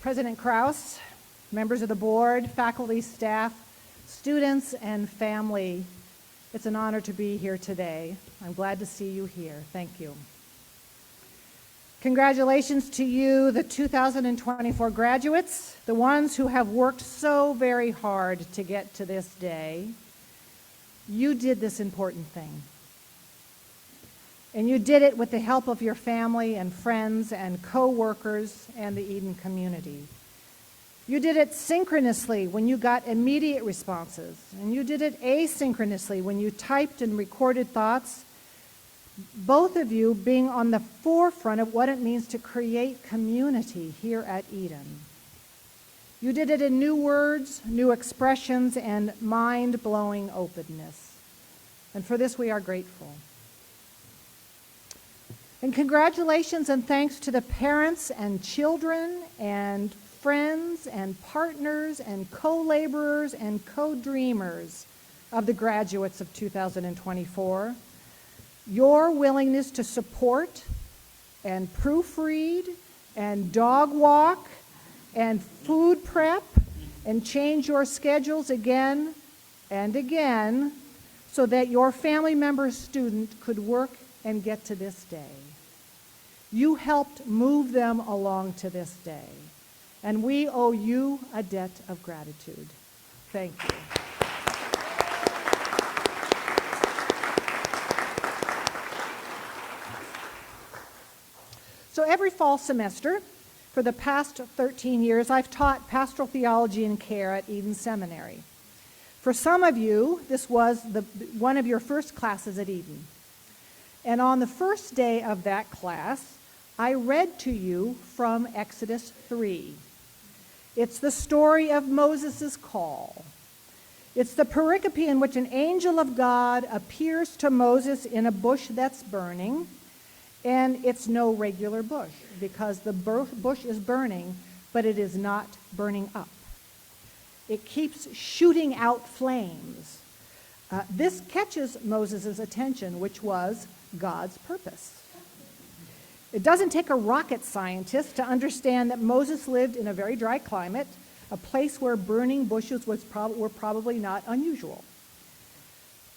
President Krause, members of the board, faculty, staff, students, and family, it's an honor to be here today. I'm glad to see you here. Thank you. Congratulations to you, the 2024 graduates, the ones who have worked so very hard to get to this day. You did this important thing. And you did it with the help of your family and friends and co-workers and the Eden community. You did it synchronously when you got immediate responses, and you did it asynchronously when you typed and recorded thoughts, both of you being on the forefront of what it means to create community here at Eden. You did it in new words, new expressions, and mind-blowing openness. And for this we are grateful. And congratulations and thanks to the parents and children and friends and partners and co-laborers and co-dreamers of the graduates of 2024. Your willingness to support and proofread and dog walk and food prep and change your schedules again and again so that your family member's student could work and get to this day. You helped move them along to this day, and we owe you a debt of gratitude. Thank you. So every fall semester, for the past 13 years, I've taught pastoral theology and care at Eden Seminary. For some of you, this was one of your first classes at Eden. And on the first day of that class, I read to you from Exodus 3. It's the story of Moses' call. It's the pericope in which an angel of God appears to Moses in a bush that's burning, and it's no regular bush because the bush is burning, but it is not burning up. It keeps shooting out flames. This catches Moses' attention, which was God's purpose. It doesn't take a rocket scientist to understand that Moses lived in a very dry climate, a place where burning bushes were probably not unusual.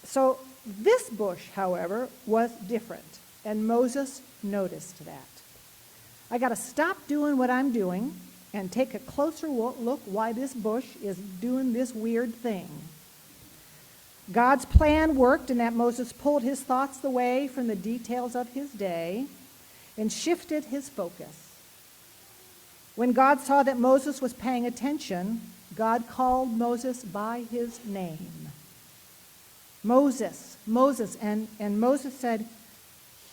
So this bush, however, was different, and Moses noticed that. I got to stop doing what I'm doing and take a closer look why this bush is doing this weird thing. God's plan worked in that Moses pulled his thoughts away from the details of his day and shifted his focus. When God saw that Moses was paying attention, God called Moses by his name. Moses, Moses, and Moses said,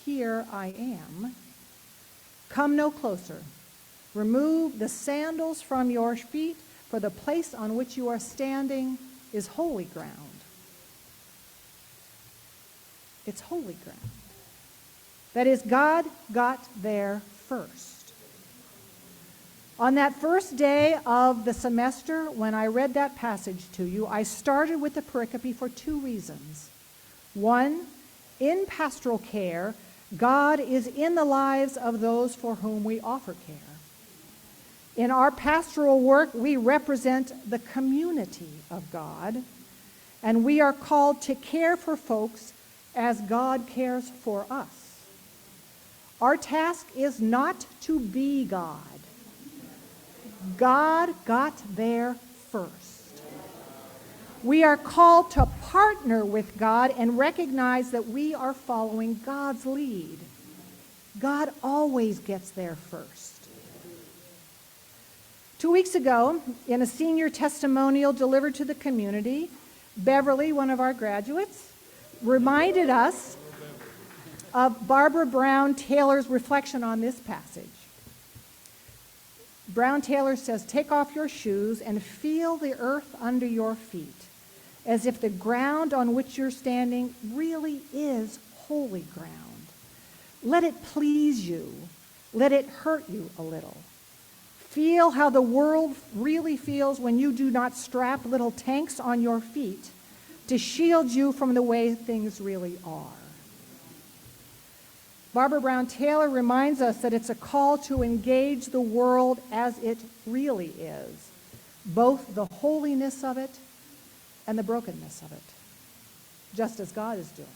"Here I am. Come no closer. Remove the sandals from your feet, for the place on which you are standing is holy ground." It's holy ground. That is, God got there first. On that first day of the semester, when I read that passage to you, I started with the pericope for two reasons. One, in pastoral care, God is in the lives of those for whom we offer care. In our pastoral work, we represent the community of God, and we are called to care for folks as God cares for us. Our task is not to be God. God got there first. We are called to partner with God and recognize that we are following God's lead. God always gets there first. 2 weeks ago, in a senior testimonial delivered to the community, Beverly, one of our graduates, reminded us of Barbara Brown Taylor's reflection on this passage. Brown Taylor says, "Take off your shoes and feel the earth under your feet, as if the ground on which you're standing really is holy ground. Let it please you. Let it hurt you a little. Feel how the world really feels when you do not strap little tanks on your feet to shield you from the way things really are." Barbara Brown Taylor reminds us that it's a call to engage the world as it really is, both the holiness of it and the brokenness of it, just as God is doing.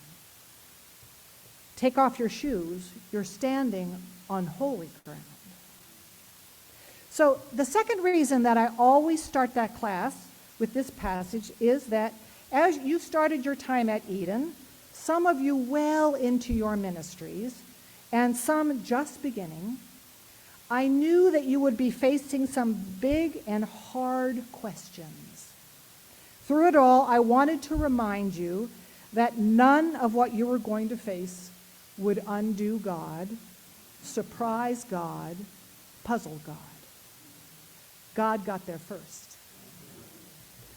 Take off your shoes, you're standing on holy ground. So the second reason that I always start that class with this passage is that as you started your time at Eden, some of you well into your ministries, and some just beginning, I knew that you would be facing some big and hard questions. Through it all, I wanted to remind you that none of what you were going to face would undo God, surprise God, puzzle God. God got there first.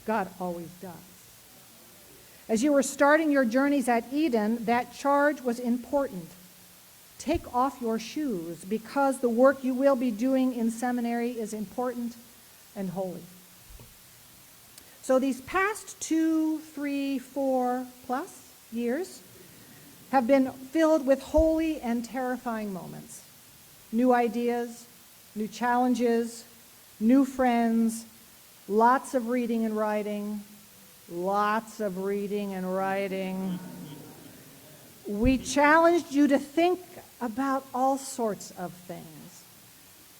God always does. As you were starting your journeys at Eden, that charge was important. Take off your shoes because the work you will be doing in seminary is important and holy. So these past 2, 3, 4 plus years have been filled with holy and terrifying moments. New ideas, new challenges, new friends, lots of reading and writing, lots of reading and writing. We challenged you to think about all sorts of things.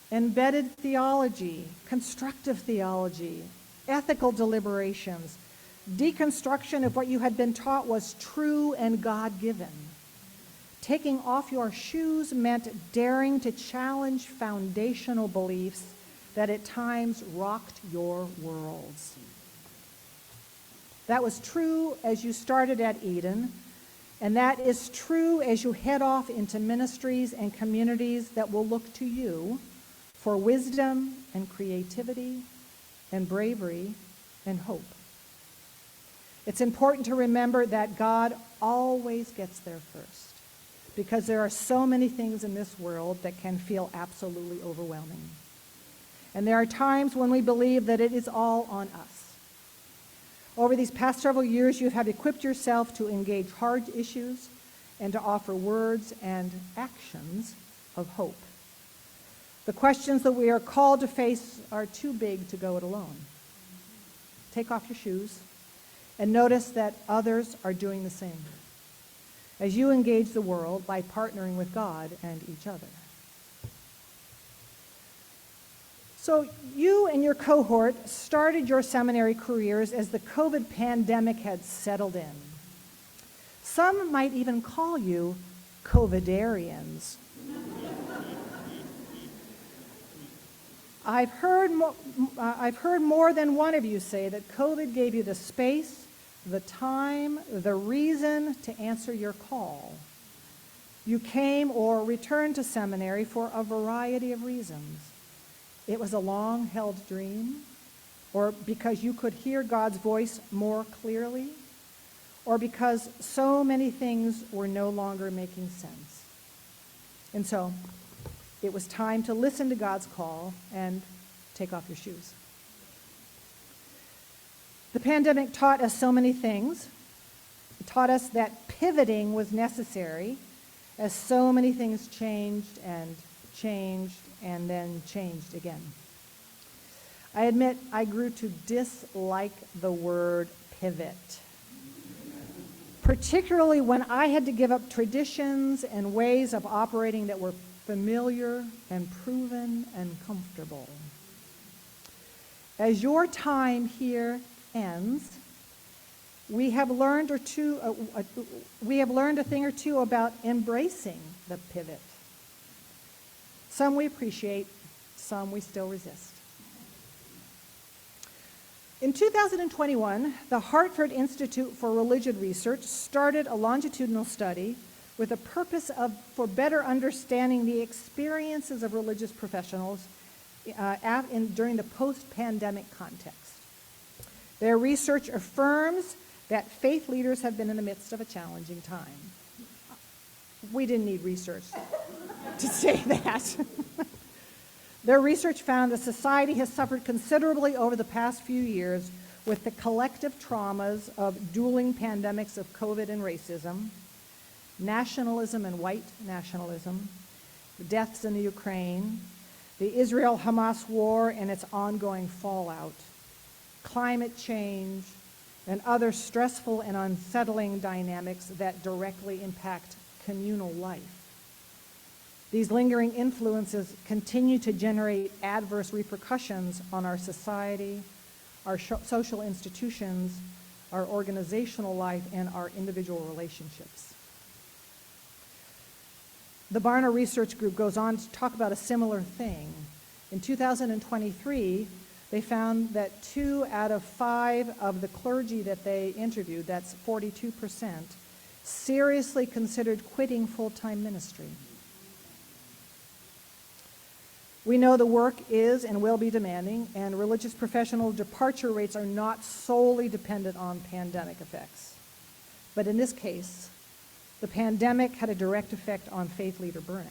Embedded theology, constructive theology, ethical deliberations, deconstruction of what you had been taught was true and God-given. Taking off your shoes meant daring to challenge foundational beliefs that at times rocked your worlds. That was true as you started at Eden, and that is true as you head off into ministries and communities that will look to you for wisdom and creativity and bravery and hope. It's important to remember that God always gets there first, because there are so many things in this world that can feel absolutely overwhelming. And there are times when we believe that it is all on us. Over these past several years, you have equipped yourself to engage hard issues and to offer words and actions of hope. The questions that we are called to face are too big to go it alone. Take off your shoes and notice that others are doing the same as you engage the world by partnering with God and each other. So you and your cohort started your seminary careers as the COVID pandemic had settled in. Some might even call you COVIDarians. I've heard more than one of you say that COVID gave you the space, the time, the reason to answer your call. You came or returned to seminary for a variety of reasons. It was a long-held dream, or because you could hear God's voice more clearly, or because so many things were no longer making sense. And so, it was time to listen to God's call and take off your shoes. The pandemic taught us so many things. It taught us that pivoting was necessary, as so many things changed and then changed again. I admit I grew to dislike the word pivot, particularly when I had to give up traditions and ways of operating that were familiar and proven and comfortable. As your time here ends, we have learned a thing or two about embracing the pivot. Some we appreciate, some we still resist. In 2021, the Hartford Institute for Religion Research started a longitudinal study with a purpose for better understanding the experiences of religious professionals during the post-pandemic context. Their research affirms that faith leaders have been in the midst of a challenging time. We didn't need research to say that. Their research found that society has suffered considerably over the past few years with the collective traumas of dueling pandemics of COVID and racism, nationalism and white nationalism, the deaths in the Ukraine, the Israel-Hamas war and its ongoing fallout, climate change, and other stressful and unsettling dynamics that directly impact communal life. These lingering influences continue to generate adverse repercussions on our society, our social institutions, our organizational life, and our individual relationships. The Barna Research Group goes on to talk about a similar thing. In 2023, they found that 2 out of 5 of the clergy that they interviewed, that's 42%, seriously considered quitting full-time ministry. We know the work is and will be demanding, and religious professional departure rates are not solely dependent on pandemic effects. But in this case, the pandemic had a direct effect on faith leader burnout.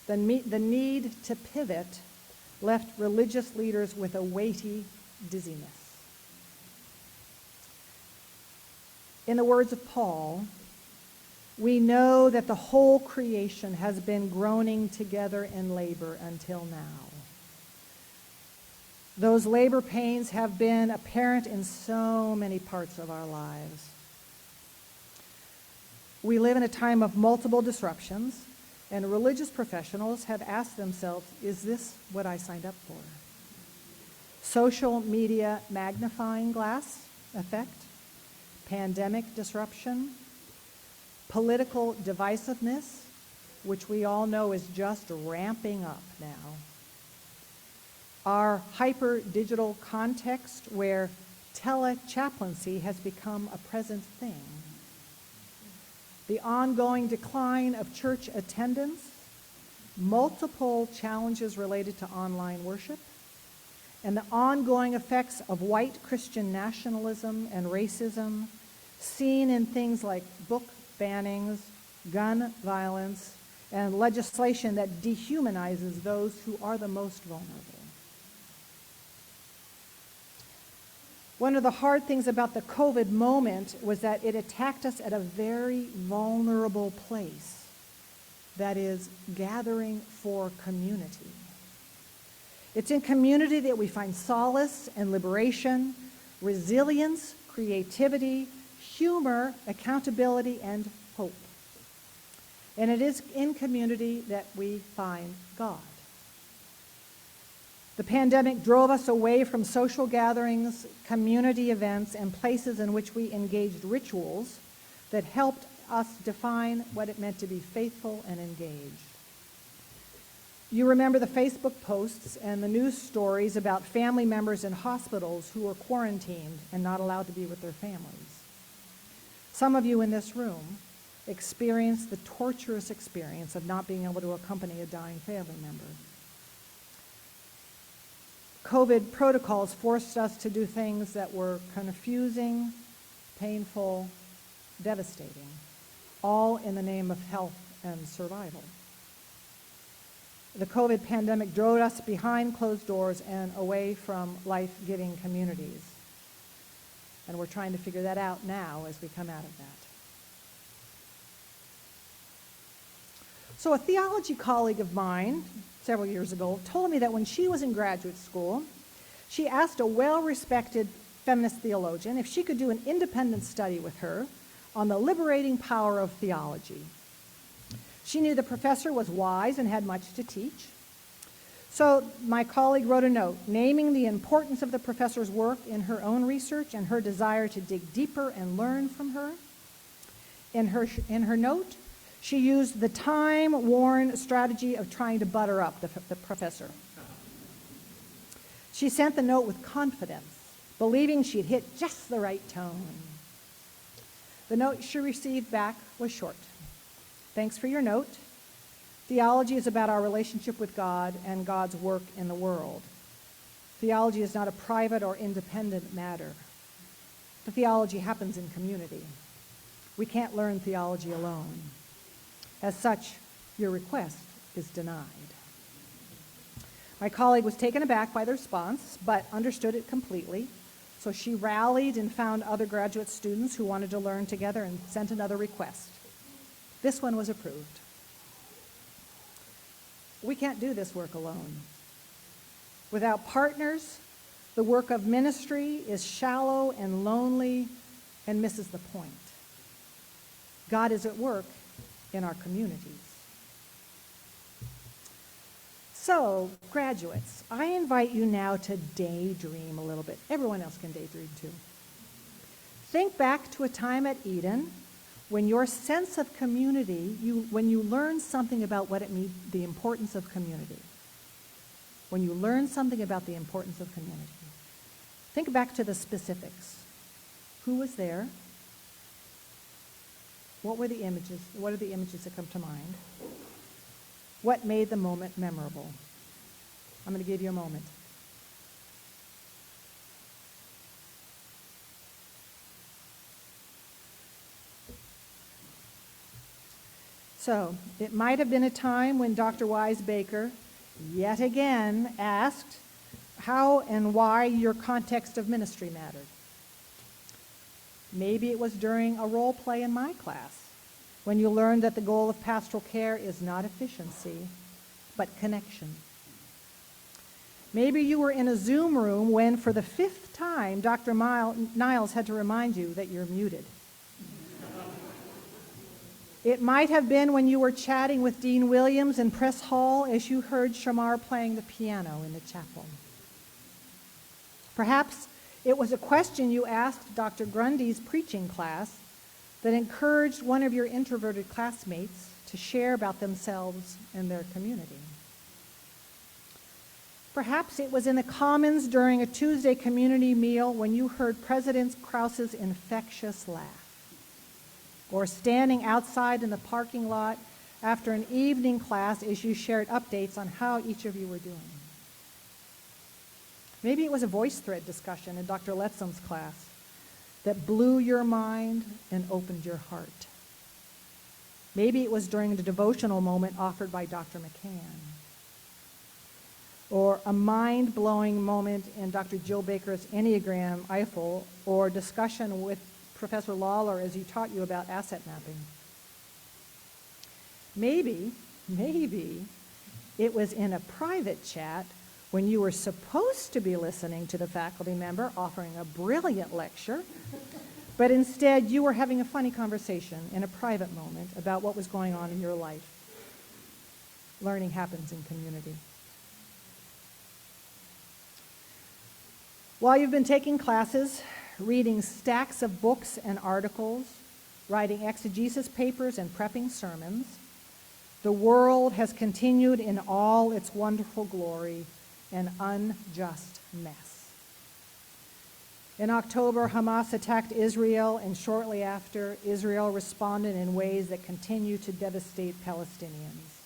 The need to pivot left religious leaders with a weighty dizziness. In the words of Paul, we know that the whole creation has been groaning together in labor until now. Those labor pains have been apparent in so many parts of our lives. We live in a time of multiple disruptions, and religious professionals have asked themselves, is this what I signed up for? Social media magnifying glass effect, pandemic disruption, political divisiveness, which we all know is just ramping up now. Our hyper-digital context where tele-chaplaincy has become a present thing. The ongoing decline of church attendance, multiple challenges related to online worship, and the ongoing effects of white Christian nationalism and racism seen in things like book bannings, gun violence, and legislation that dehumanizes those who are the most vulnerable. One of the hard things about the COVID moment was that it attacked us at a very vulnerable place, that is, gathering for community. It's in community that we find solace and liberation, resilience, creativity, humor, accountability, and hope. And it is in community that we find God. The pandemic drove us away from social gatherings, community events, and places in which we engaged rituals that helped us define what it meant to be faithful and engaged. You remember the Facebook posts and the news stories about family members in hospitals who were quarantined and not allowed to be with their families. Some of you in this room experienced the torturous experience of not being able to accompany a dying family member. COVID protocols forced us to do things that were confusing, painful, devastating, all in the name of health and survival. The COVID pandemic drove us behind closed doors and away from life-giving communities. And we're trying to figure that out now as we come out of that. So a theology colleague of mine several years ago told me that when she was in graduate school, she asked a well-respected feminist theologian if she could do an independent study with her on the liberating power of theology. She knew the professor was wise and had much to teach. So my colleague wrote a note naming the importance of the professor's work in her own research and her desire to dig deeper and learn from her. In her note, she used the time-worn strategy of trying to butter up the professor. She sent the note with confidence, believing she'd hit just the right tone. The note she received back was short. Thanks for your note. Theology is about our relationship with God and God's work in the world. Theology is not a private or independent matter. The theology happens in community. We can't learn theology alone. As such, your request is denied. My colleague was taken aback by the response, but understood it completely. So she rallied and found other graduate students who wanted to learn together and sent another request. This one was approved. We can't do this work alone. Without partners, the work of ministry is shallow and lonely and misses the point. God is at work in our communities. So, graduates, I invite you now to daydream a little bit. Everyone else can daydream too. Think back to a time at Eden when your sense of community, when you learned something about what it means, the importance of community. When you learned something about the importance of community. Think back to the specifics. Who was there? What were the images? What are the images that come to mind? What made the moment memorable? I'm going to give you a moment. So, it might have been a time when Dr. Wise Baker, yet again, asked how and why your context of ministry mattered. Maybe it was during a role play in my class, when you learned that the goal of pastoral care is not efficiency, but connection. Maybe you were in a Zoom room when, for the 5th time, Dr. Niles had to remind you that you're muted. It might have been when you were chatting with Dean Williams in Press Hall as you heard Shamar playing the piano in the chapel. Perhaps it was a question you asked Dr. Grundy's preaching class that encouraged one of your introverted classmates to share about themselves and their community. Perhaps it was in the Commons during a Tuesday community meal when you heard President Krause's infectious laugh, or standing outside in the parking lot after an evening class as you shared updates on how each of you were doing. Maybe it was a voice thread discussion in Dr. Letzum's class that blew your mind and opened your heart. Maybe it was during the devotional moment offered by Dr. McCann, or a mind-blowing moment in Dr. Jill Baker's Enneagram Eiffel, or discussion with Professor Lawler as he taught you about asset mapping. Maybe it was in a private chat when you were supposed to be listening to the faculty member offering a brilliant lecture, but instead you were having a funny conversation in a private moment about what was going on in your life. Learning happens in community. While you've been taking classes, reading stacks of books and articles, writing exegesis papers and prepping sermons, the world has continued in all its wonderful glory an unjust mess. In October, Hamas attacked Israel, and shortly after, Israel responded in ways that continue to devastate Palestinians.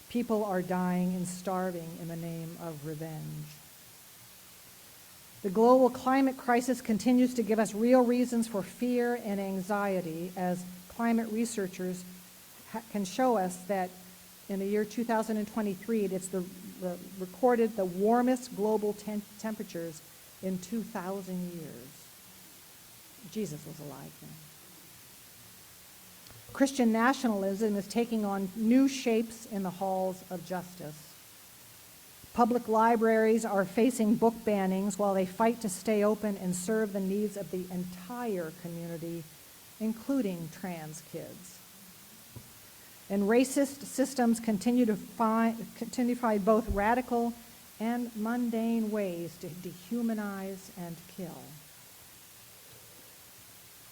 People are dying and starving in the name of revenge. The global climate crisis continues to give us real reasons for fear and anxiety, as climate researchers can show us that in the year 2023, it's recorded the warmest global temperatures in 2,000 years. Jesus was alive then. Christian nationalism is taking on new shapes in the halls of justice. Public libraries are facing book bannings while they fight to stay open and serve the needs of the entire community, including trans kids. And racist systems continue to find both radical and mundane ways to dehumanize and kill.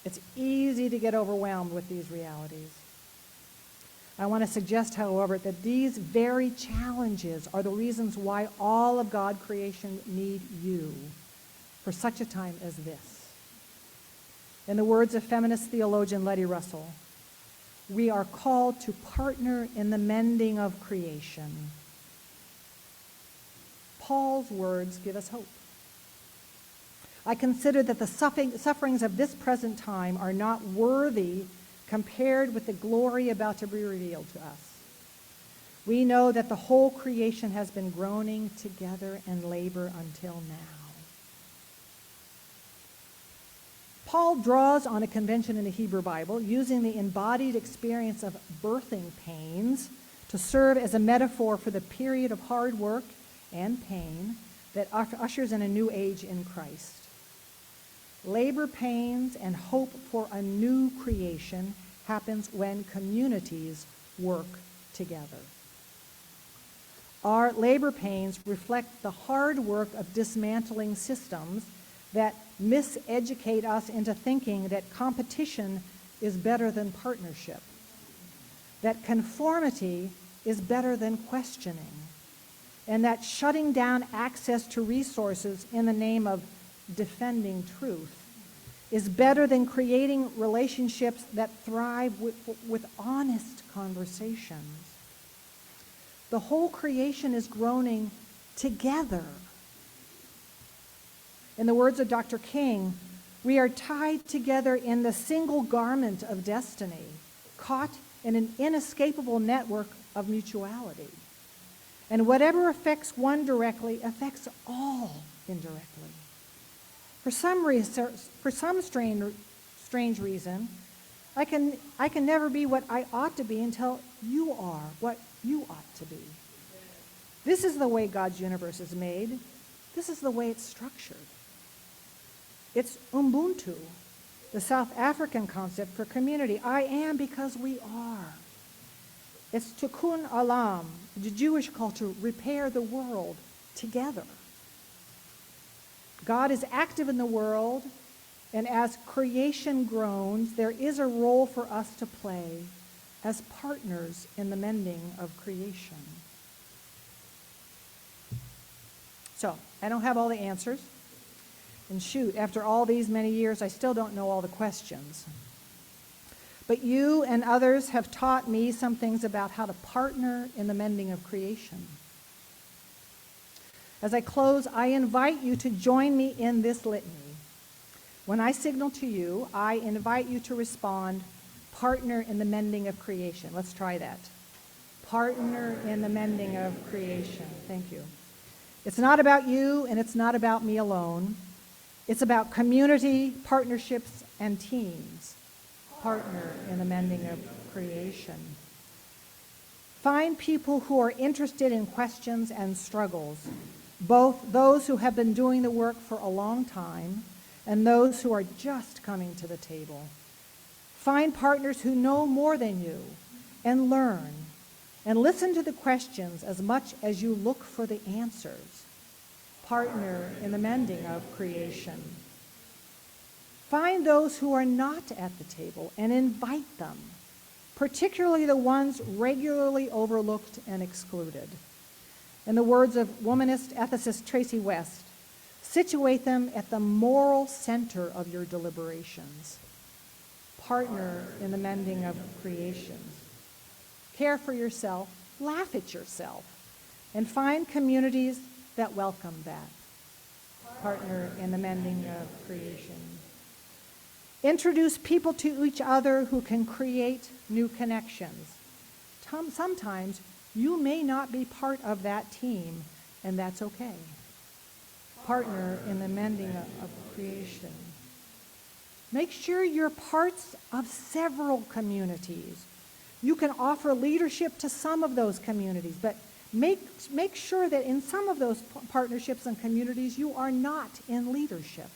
It's easy to get overwhelmed with these realities. I want to suggest, however, that these very challenges are the reasons why all of God's creation need you for such a time as this. In the words of feminist theologian Letty Russell, we are called to partner in the mending of creation. Paul's words give us hope. I consider that the sufferings of this present time are not worthy compared with the glory about to be revealed to us. We know that the whole creation has been groaning together in labor until now. Paul draws on a convention in the Hebrew Bible, using the embodied experience of birthing pains to serve as a metaphor for the period of hard work and pain that ushers in a new age in Christ. Labor pains and hope for a new creation happens when communities work together. Our labor pains reflect the hard work of dismantling systems that miseducate us into thinking that competition is better than partnership, that conformity is better than questioning, and that shutting down access to resources in the name of defending truth is better than creating relationships that thrive with honest conversations. The whole creation is groaning together. In the words of Dr. King, we are tied together in the single garment of destiny, caught in an inescapable network of mutuality. And whatever affects one directly affects all indirectly. For some strange reason, I can never be what I ought to be until you are what you ought to be. This is the way God's universe is made. This is the way it's structured. It's Ubuntu, the South African concept for community. I am because we are. It's Tikkun Olam, the Jewish call to repair the world together. God is active in the world, and as creation groans, there is a role for us to play as partners in the mending of creation. So, I don't have all the answers. And shoot, after all these many years, I still don't know all the questions. But you and others have taught me some things about how to partner in the mending of creation. As I close, I invite you to join me in this litany. When I signal to you, I invite you to respond, partner in the mending of creation. Let's try that. Partner in the mending of creation. Thank you. It's not about you, and it's not about me alone. It's about community, partnerships, and teams. Partner in the mending of creation. Find people who are interested in questions and struggles, both those who have been doing the work for a long time and those who are just coming to the table. Find partners who know more than you and learn, and listen to the questions as much as you look for the answers. Partner in the mending of creation. Find those who are not at the table and invite them, particularly the ones regularly overlooked and excluded. In the words of womanist ethicist Tracy West, situate them at the moral center of your deliberations. Partner in the mending of creations. Care for yourself, laugh at yourself, and find communities that welcome that. Partner in the mending of creation. Introduce people to each other who can create new connections. Sometimes you may not be part of that team, and that's okay. Partner in the mending of creation. Make sure you're parts of several communities. You can offer leadership to some of those communities, but make sure that in some of those partnerships and communities you are not in leadership.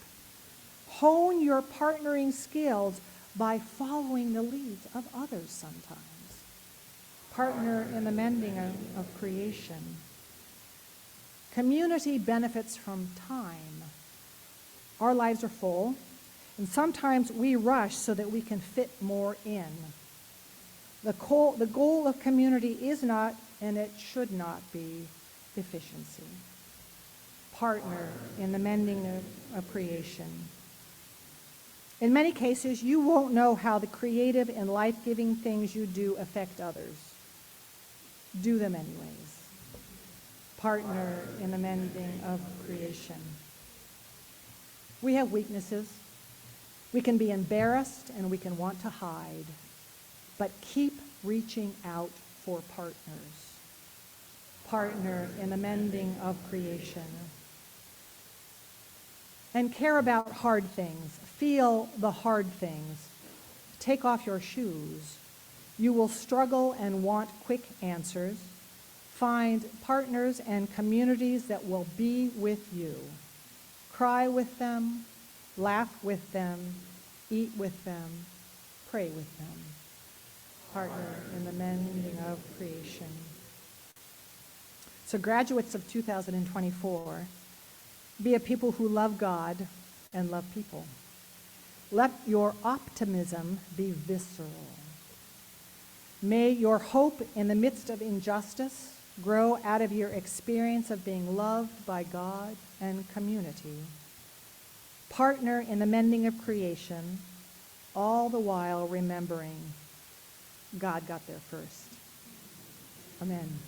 Hone your partnering skills by following the leads of others sometimes. Partner in the mending of creation. Community benefits from time. Our lives are full, and sometimes we rush so that we can fit more in. The goal of community is not, and it should not be, efficiency. Partner in the mending of creation. In many cases, you won't know how the creative and life-giving things you do affect others. Do them anyways. Partner in the mending of creation. We have weaknesses. We can be embarrassed and we can want to hide. But keep reaching out for partners. Partner in the mending of creation. and care about hard things. Feel the hard things. Take off your shoes. You will struggle and want quick answers. Find partners and communities that will be with you. Cry with them, laugh with them, eat with them, pray with them. Partner in the mending of creation. So graduates of 2024, be a people who love God and love people. Let your optimism be visceral. May your hope in the midst of injustice grow out of your experience of being loved by God and community. Partner in the mending of creation, all the while remembering God got there first. Amen.